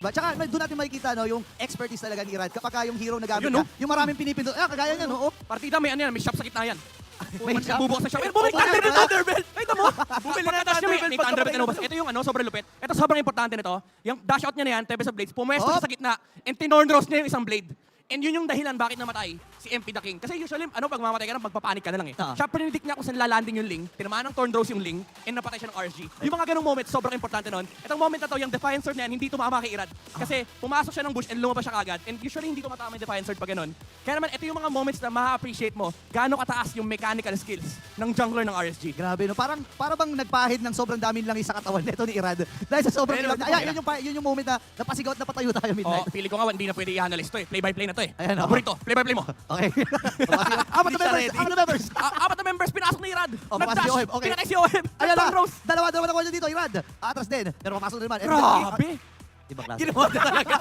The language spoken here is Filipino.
ba? Tsaka doon natin makikita no, yung expertise talaga ni Irad kapag yung hero na gamit Yun, no? niya, yung maraming pinipindot. Kagaya niya, no? Partida may ano yan, may shop sa gitna yan. May shop? Bubukas sa shop. Bumalik Thunderbelt, Thunderbelt! Ay, tamo! Bumili na Thunderbelt. May Thunderbelt na nabas. Ito yung ano, sobrang lupit. Ito sobrang importante nito. Yung dash out niya na yan, Tempest of Blades, pumwesto siya sa gitna, and tinornros niya yung isang blade. And yun yung dahilan bakit namatay si MP the King. Kasi usually, pag mamatay ka na, magpapanik ka na lang eh. Siya predict niya kung saan lalanding yung Ling, tinamaan ng Thorn Rose yung Ling, and napatay siya ng RSG. Yung mga ganong moments, sobrang importante nun. Itong moment na to, yung Defiant Sword na yan, hindi tumama kay Irad. Kasi pumasok siya ng bush and lumabas siya kagad. And usually, hindi tumatama yung Defiant Sword pag ganun. Kaya naman, ito yung mga moments na ma-appreciate mo gaano kataas yung mechanical skills ng jungler ng RSG. Grabe, no? Para bang nagpahid ng sobrang daming lang sa katawan nito ni Irad. Dahil sa sobrang ilang. Ayan, yun yung moment na napasigaw at napatayo tayo midnight. Pili ko nga, hindi na pwede i-analyze to eh. Play by play na to eh. Ayan, Paborito, play by play mo. Okay. Apat na members. Apat na members, pinasok ni Irad. Papasok si Oheb, okay. Pinatay si Oheb. Ayan na, Thorn Rose. dalawa na dito, Irad. Atras din, pero papasok na naman. Grabe. Ibang klase. Ginawa na talaga.